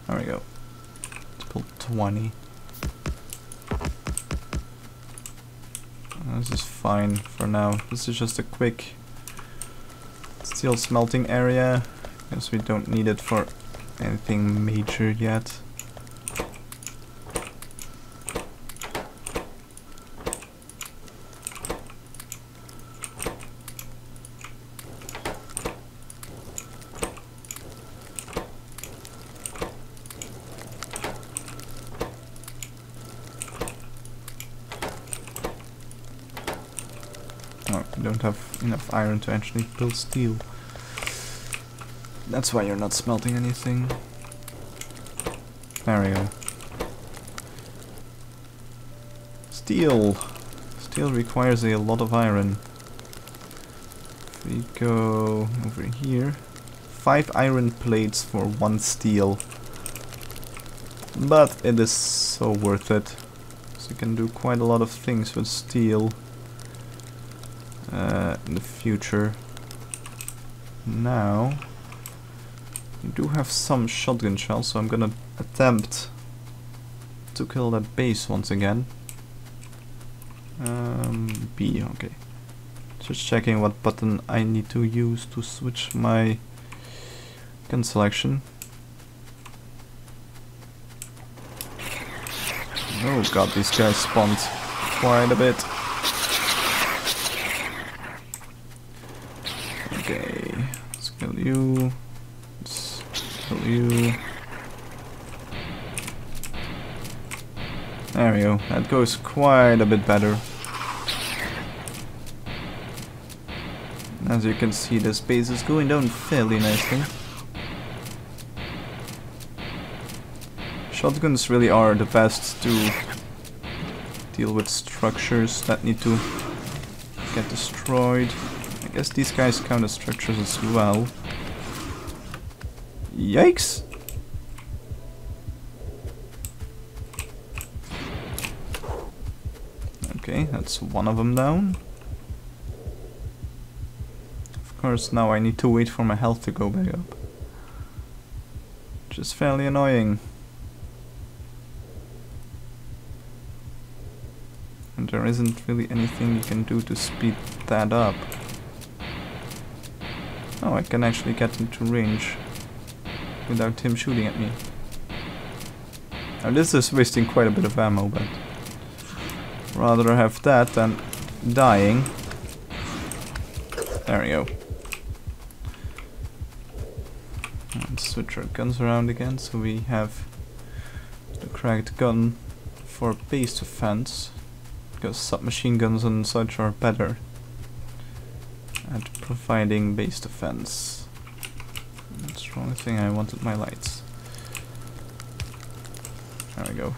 There we go. Let's build 20. This is fine for now. This is just a quick steel smelting area, because we don't need it for anything major yet. Oh, you don't have enough iron to actually build steel. That's why you're not smelting anything. There we go. Steel! Steel requires a lot of iron. If we go over here, 5 iron plates for 1 steel. But it is so worth it. So you can do quite a lot of things with steel in the future. Now, you do have some shotgun shells, so I'm gonna attempt to kill that base once again. B, okay. Just checking what button I need to use to switch my gun selection. Oh god, these guys spawned quite a bit. Okay, let's kill you. Let's kill you. There we go, that goes quite a bit better. As you can see, this base is going down fairly nicely. Shotguns really are the best to deal with structures that need to get destroyed. I guess these guys count as structures as well. Yikes! Okay, that's one of them down. Of course, now I need to wait for my health to go back up, which is fairly annoying. And there isn't really anything you can do to speed that up. Oh, I can actually get into range without him shooting at me. Now this is wasting quite a bit of ammo, but rather have that than dying. There we go. Let's switch our guns around again, so we have the cracked gun for base defense, because submachine guns and such are better at providing base defense. That's the wrong thing, I wanted my lights. There we go.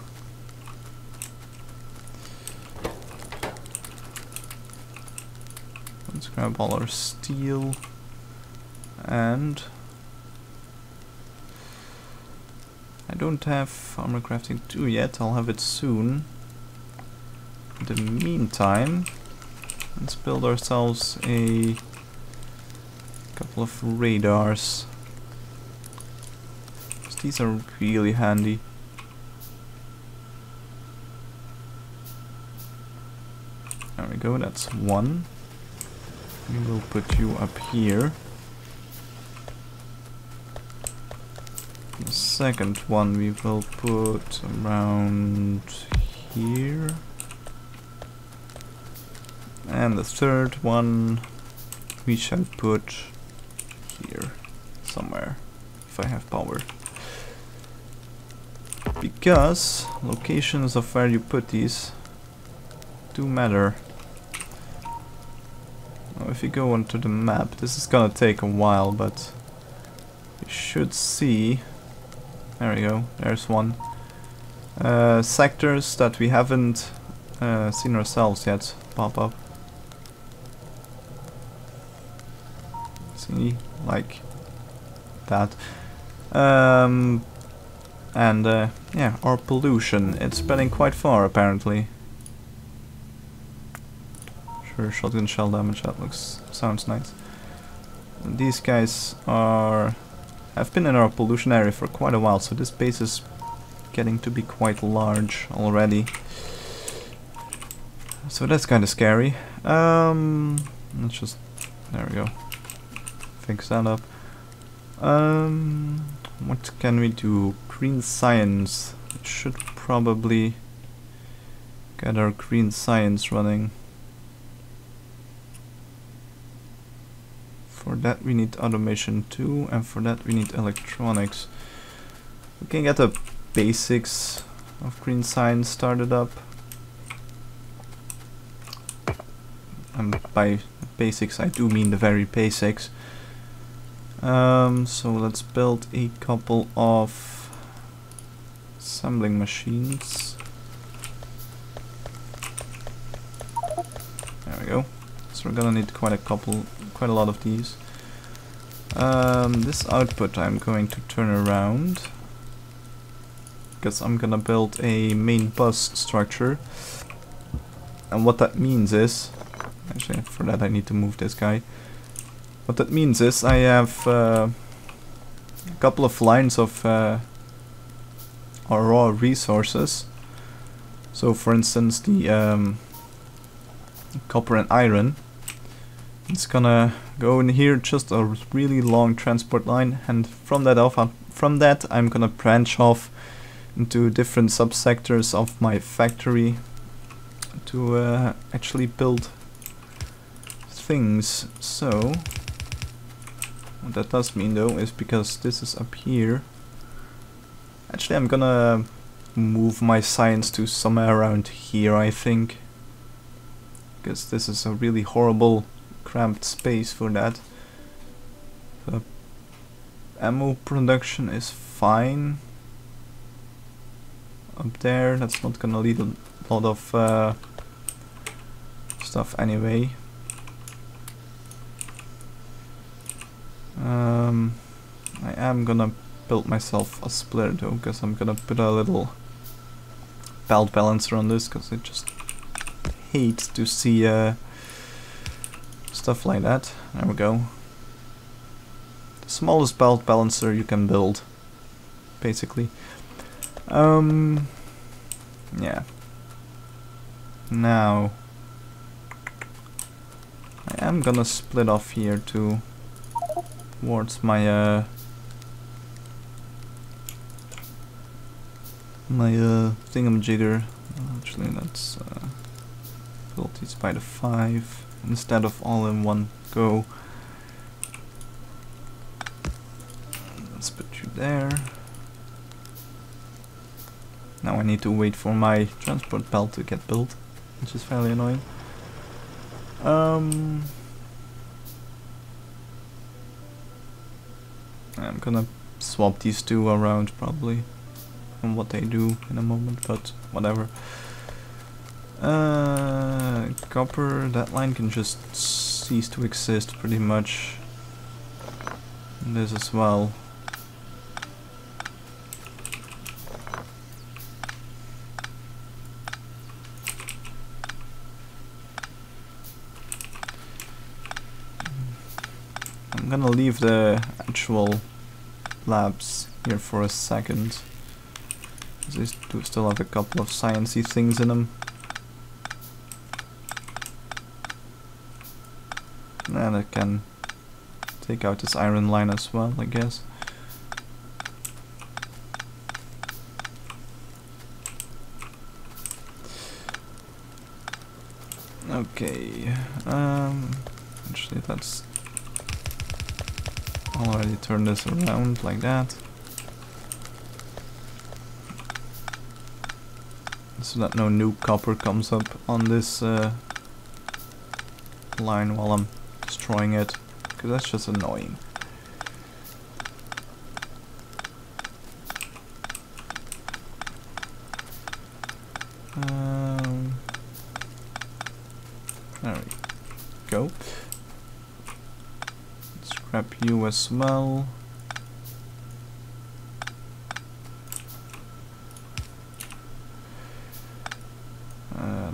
Let's grab all our steel, and I don't have armor crafting 2 yet, I'll have it soon. In the meantime, let's build ourselves a couple of radars. These are really handy. There we go, that's one. We will put you up here. The second one we will put around here. And the third one we shall put here somewhere, if I have power. Because locations of where you put these do matter. Now if you go onto the map, this is gonna take a while, but you should see, there we go, there's one, sectors that we haven't seen ourselves yet pop up. See, like that. And yeah, our pollution, it's spreading quite far apparently. Sure, shotgun shell damage, that sounds nice. And these guys are I've been in our pollution area for quite a while, so this base is getting to be quite large already. So that's kind of scary. Let's just, there we go, fix that up. What can we do? Green science. It should probably get our green science running. For that we need automation too, and for that we need electronics. We can get the basics of green science started up. And by basics I do mean the very basics. So let's build a couple of assembling machines. There we go. So we're gonna need quite a lot of these. This output I'm going to turn around, because I'm gonna build a main bus structure. And what that means is, actually for that I need to move this guy. What that means is I have a couple of lines of our raw resources. So for instance the copper and iron, it's gonna go in here, just a really long transport line, and from that I'm gonna branch off into different subsectors of my factory to actually build things. So what that does mean though is, because this is up here, actually I'm gonna move my science to somewhere around here, I think, because this is a really horrible cramped space for that. The ammo production is fine up there. That's not gonna need a lot of stuff anyway. I am gonna build myself a splitter though, because I'm gonna put a little belt balancer on this, because I just hate to see stuff like that. There we go. The smallest belt balancer you can build, basically. Yeah. Now I am gonna split off here towards my thingamajigger. Actually, let's build these by the 5 instead of all in one go. Let's put you there. Now I need to wait for my transport belt to get built, which is fairly annoying. I'm gonna swap these two around probably on what they do in a moment, but whatever. Copper, that line can just cease to exist pretty much. And this as well. I'm gonna leave the actual labs here for a second. These do still have a couple of sciencey things in them. And I can take out this iron line as well, I guess. Okay, actually let's already turn this around like that, so that no new copper comes up on this line while I'm destroying it, because that's just annoying. There we go. Scrap you as well.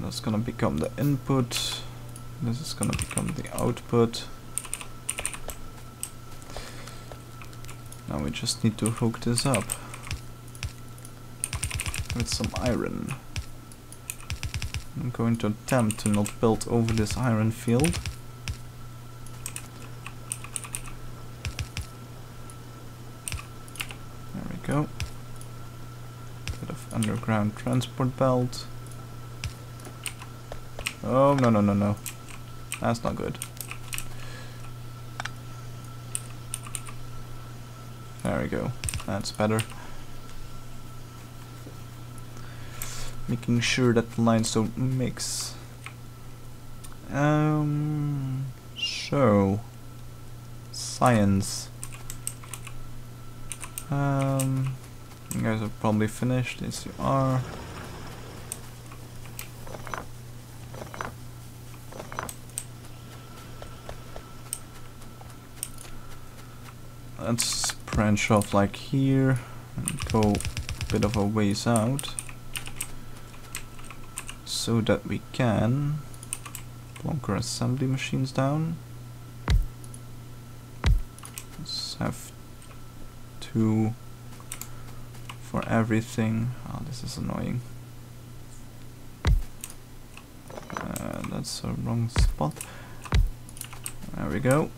That's gonna become the input. This is gonna become the output. Now we just need to hook this up with some iron. I'm going to attempt to not build over this iron field. There we go. Bit of underground transport belt. Oh, no, no, no, no. That's not good. There we go. That's better. Making sure that the lines don't mix. So science. You guys are probably finished. Yes, you are. Let's branch off like here and go a bit of a ways out, so that we can plonk our assembly machines down. Let's have 2 for everything. Oh, this is annoying. That's a wrong spot. There we go.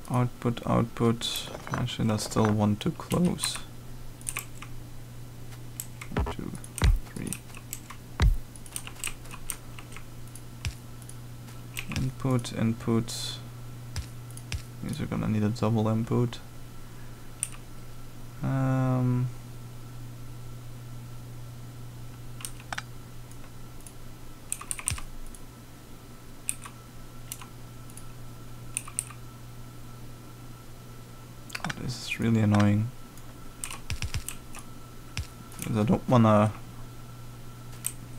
Output, output. Actually, that's still one too close. 1, 2, 3. Input, input. These are gonna need a double input. This is really annoying, because I don't wanna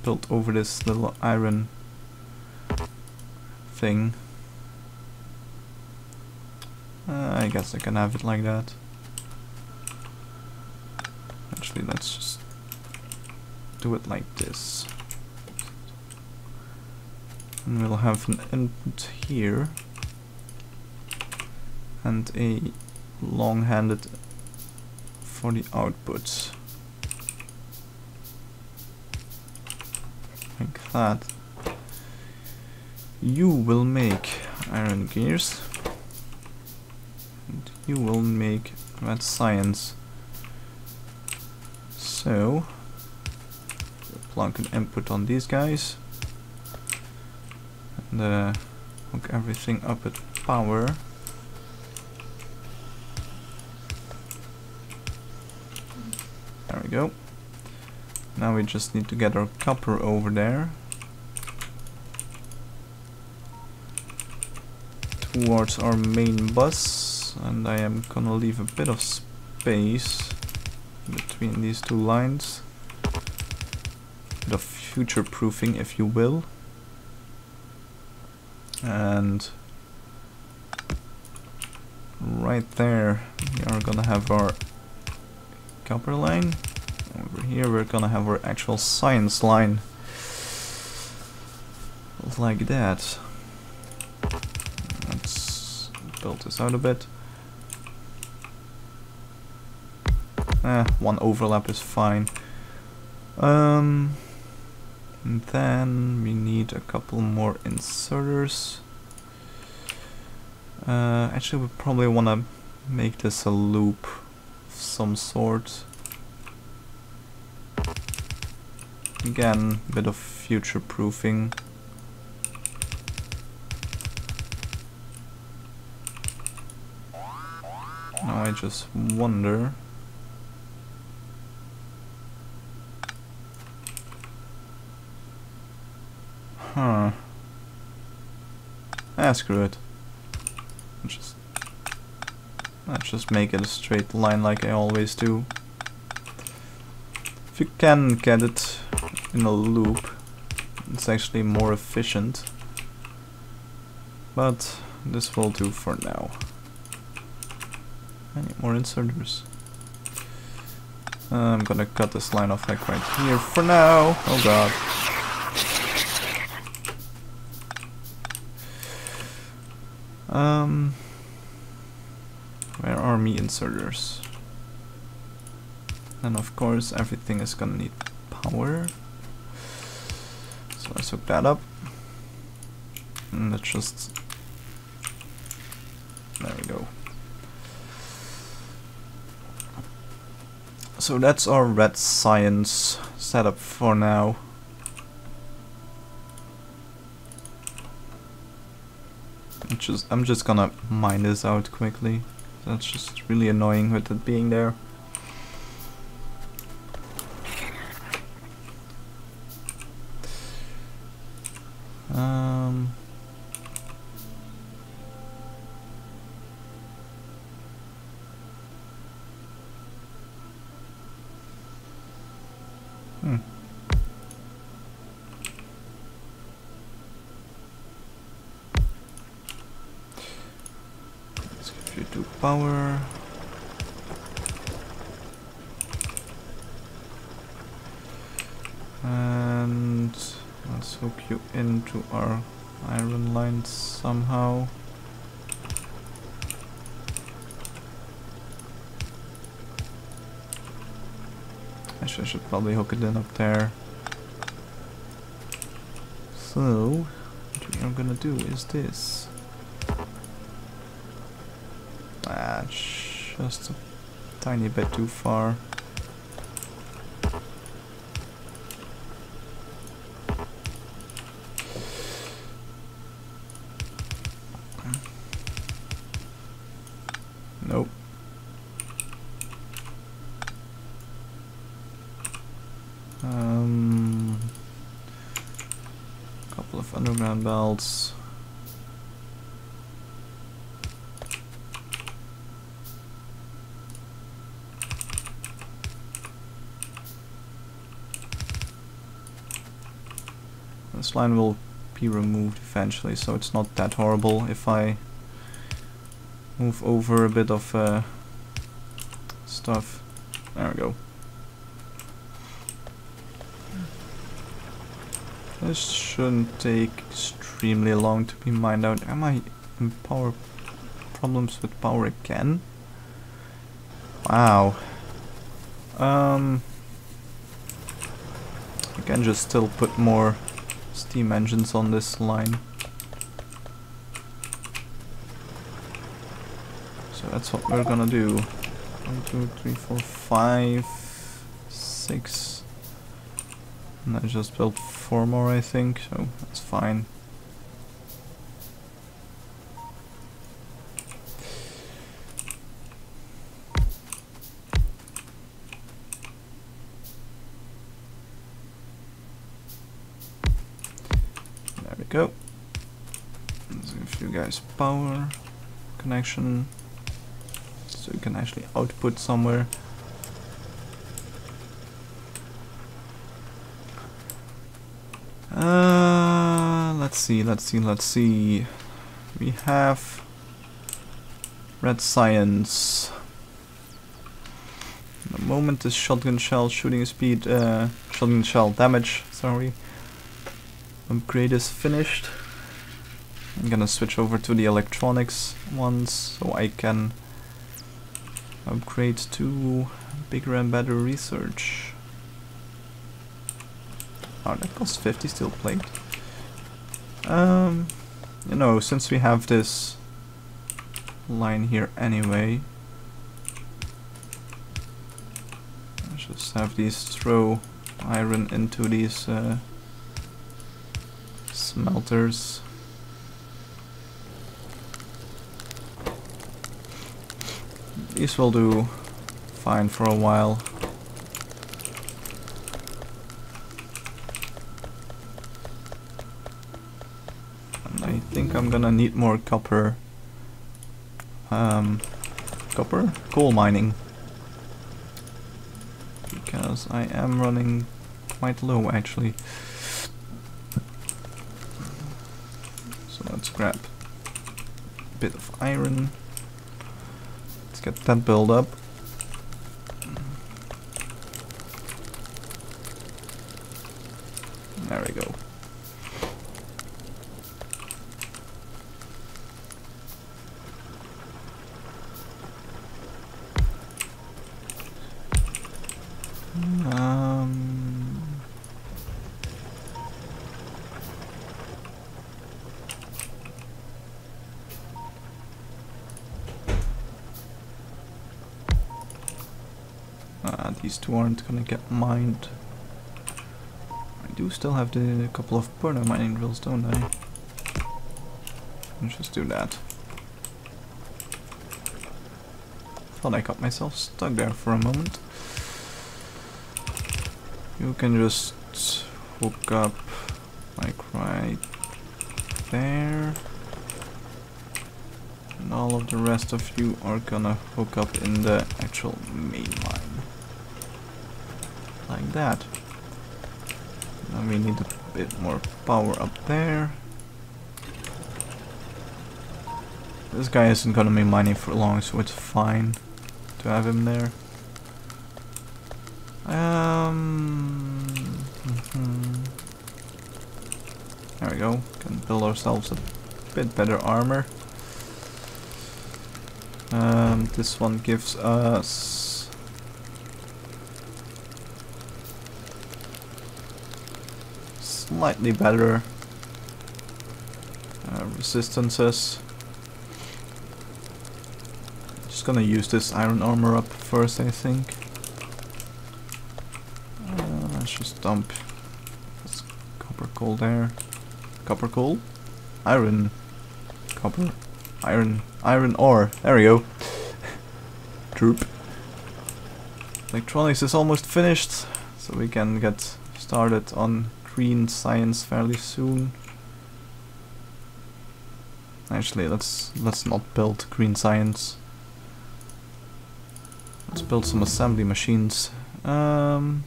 build over this little iron thing. I guess I can have it like that. Actually, let's just do it like this. And we'll have an input here and a long-handed for the outputs. Like that. You will make iron gears. And you will make that science. So we'll plunk an input on these guys. And hook everything up at power. There we go. Now we just need to get our copper over there towards our main bus, and I am gonna leave a bit of space between these 2 lines. Bit of future proofing, if you will. And right there we are gonna have our copper line. Over here we're gonna have our actual science line, like that. Let's build this out a bit. One overlap is fine. And then we need a couple more inserters. Actually, we probably want to make this a loop of some sort. Again, a bit of future proofing. Now I just wonder. Screw it. Let's just make it a straight line like I always do. If you can get it in a loop, it's actually more efficient. But this will do for now. I need more inserters. I'm gonna cut this line off like right here for now. Oh god. Where are meat inserters? And of course everything is gonna need power. So let's hook that up. And let's just... There we go. So that's our red science setup for now. I'm just gonna mine this out quickly. That's just really annoying with it being there. Let's give you 2 power. And let's hook you into our iron lines somehow. Actually, I should probably hook it in up there. So, what we are gonna do is this. Just a tiny bit too far. Nope. Couple of underground belts. This line will be removed eventually, so it's not that horrible if I move over a bit of stuff. There we go. This shouldn't take extremely long to be mined out. Am I in power problems with power again? Wow. I can just still put more steam engines on this line. So that's what we're gonna do. 1, 2, 3, 4, 5, 6. And I just built 4 more, I think, so that's fine. There we go. Let's give you guys power connection so you can actually output somewhere. Let's see. We have red science. The moment this shotgun shell shooting speed, shotgun shell damage, sorry, upgrade is finished, I'm gonna switch over to the electronics ones so I can upgrade to bigger and better research. Oh, that costs 50 steel plate. You know, since we have this line here anyway, let's just have these throw iron into these smelters. These will do fine for a while. I think I'm gonna need more copper. Coal mining. Because I am running quite low actually. So let's grab a bit of iron. Let's get that build up. There we go. These two aren't gonna get mined. I do still have the couple of burner mining drills, don't I? Let's just do that. Thought I got myself stuck there for a moment. You can just hook up like right there. And all of the rest of you are gonna hook up in the actual main line. Like that. Now we need a bit more power up there. This guy isn't gonna be mining for long, so it's fine to have him there. There we go. Can build ourselves a bit better armor. This one gives us slightly better resistances. Just gonna use this iron armor up first, I think. Let's just dump this copper coal there. Copper coal? Iron. Copper. Iron. Iron ore. There we go. Troop. Electronics is almost finished, so we can get started on green science fairly soon. Actually, let's not build green science. Let's build some assembly machines. Now,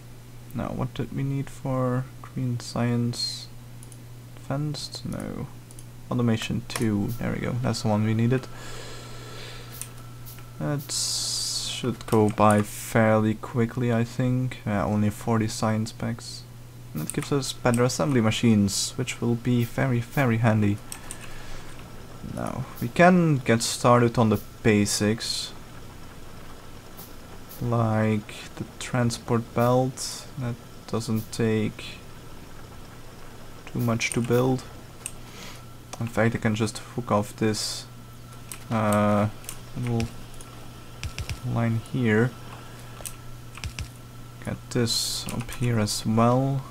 what did we need for green science? Fenced? No. Automation 2. There we go. That's the one we needed. That should go by fairly quickly, I think. Only 40 science packs. And that gives us better assembly machines, which will be very, very handy. Now, we can get started on the basics. Like the transport belt. That doesn't take too much to build. In fact, I can just hook off this little line here. Get this up here as well.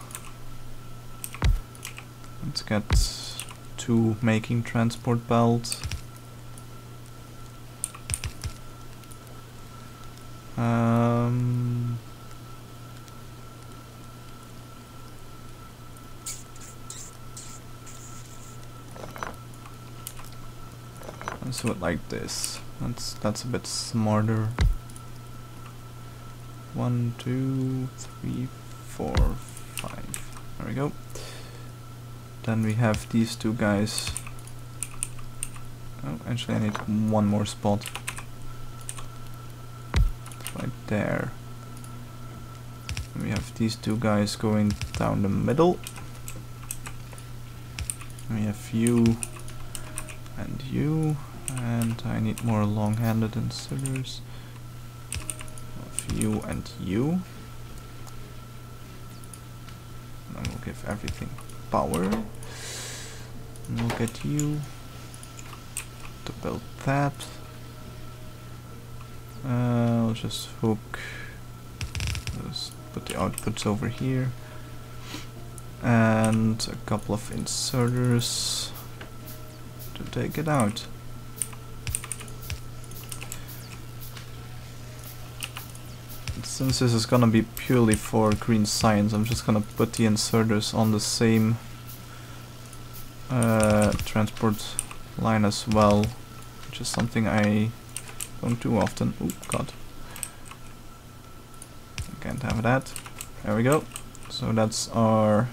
Let's get 2 making transport belts. Let's do it like this. That's a bit smarter. 1, 2, 3, 4, 5. There we go. Then we have these 2 guys. Oh, actually I need one more spot. Right there. And we have these 2 guys going down the middle. And we have you and you. And I need more long-handed inserters. Of you and you. And we'll give everything power. And we'll get you to build that. I'll just hook. Just put the outputs over here. And a couple of inserters to take it out. Since this is gonna be purely for green science, I'm just gonna put the inserters on the same transport line as well, which is something I don't do often. Oh god. I can't have that. There we go. So that's our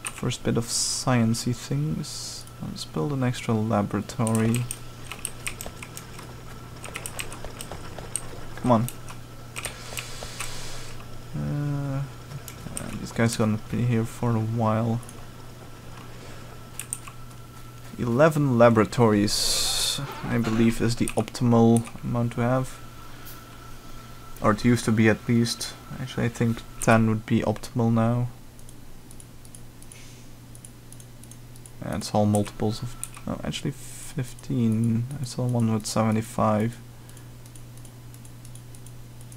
first bit of sciencey things. Let's build an extra laboratory. Come on. These guys are gonna be here for a while. 11 laboratories, I believe, is the optimal amount to have. Or it used to be at least. Actually, I think 10 would be optimal now. And it's all multiples of... Oh, actually 15. I saw one with 75.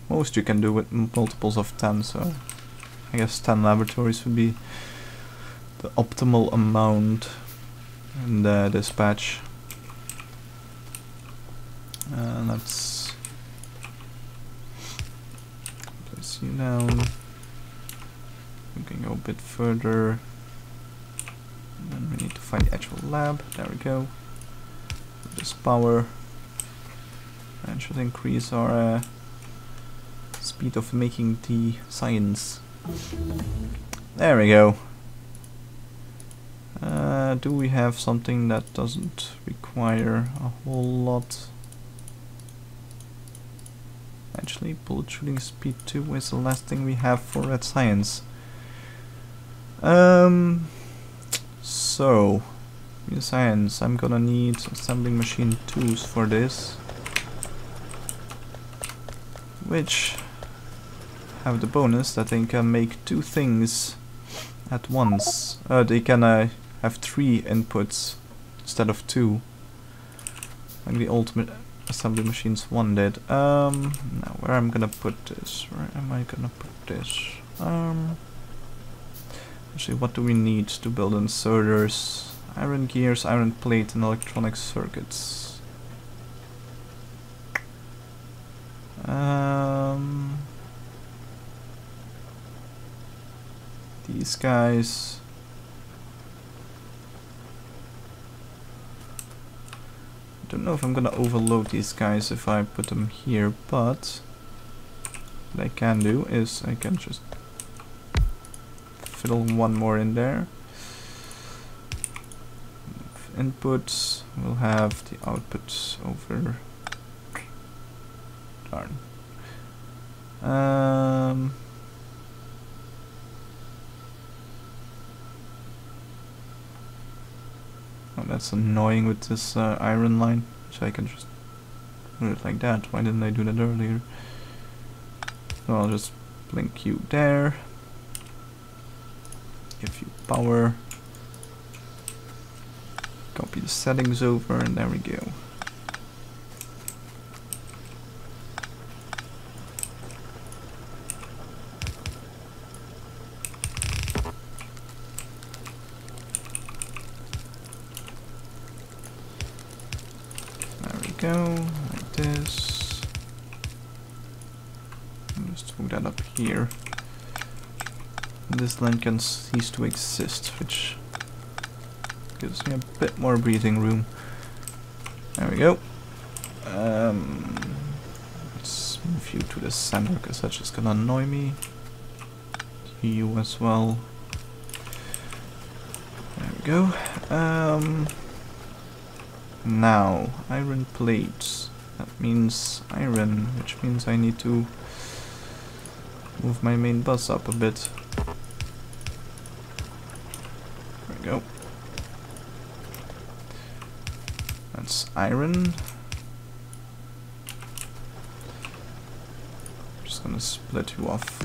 Most you can do with multiples of 10, so I guess 10 laboratories would be the optimal amount in the dispatch. Let's place you down. We can go a bit further. And then we need to find the actual lab. There we go. With this power. And should increase our speed of making the science. There we go. Do we have something that doesn't require a whole lot? Actually, bullet shooting speed 2 is the last thing we have for red science. So, in science, I'm gonna need assembling machine 2s for this, which have the bonus that they can make 2 things at once. They can have 3 inputs instead of 2, like the ultimate assembly machines 1 did. Now where I'm gonna put this? Where am I gonna put this? Actually, what do we need to build inserters? Iron gears, iron plate, and electronic circuits. These guys. I don't know if I'm gonna overload these guys if I put them here, but what I can do is I can just fiddle one more in there. Inputs, we'll have the outputs over. Darn. Oh, that's annoying with this iron line, which I can just do it like that. Why didn't I do that earlier? So I'll just blink you there. Give you power. Copy the settings over, and there we go. There we go, like this. I'll just hook that up here. And this line can cease to exist, which gives me a bit more breathing room. There we go. Let's move you to the center, because that's just gonna annoy me. You as well. There we go. Now, iron plates. That means iron, which means I need to move my main bus up a bit. There we go. That's iron. Just gonna split you off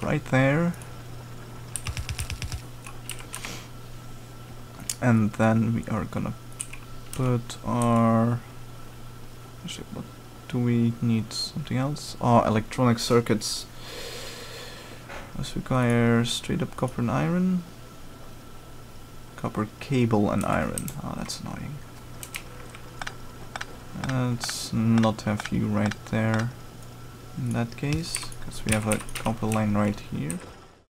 right there. And then we are gonna put our... Actually, what do we need? Something else? Oh, electronic circuits. This requires straight up copper and iron. Copper cable and iron. Oh, that's annoying. Let's not have you right there in that case, because we have a copper line right here.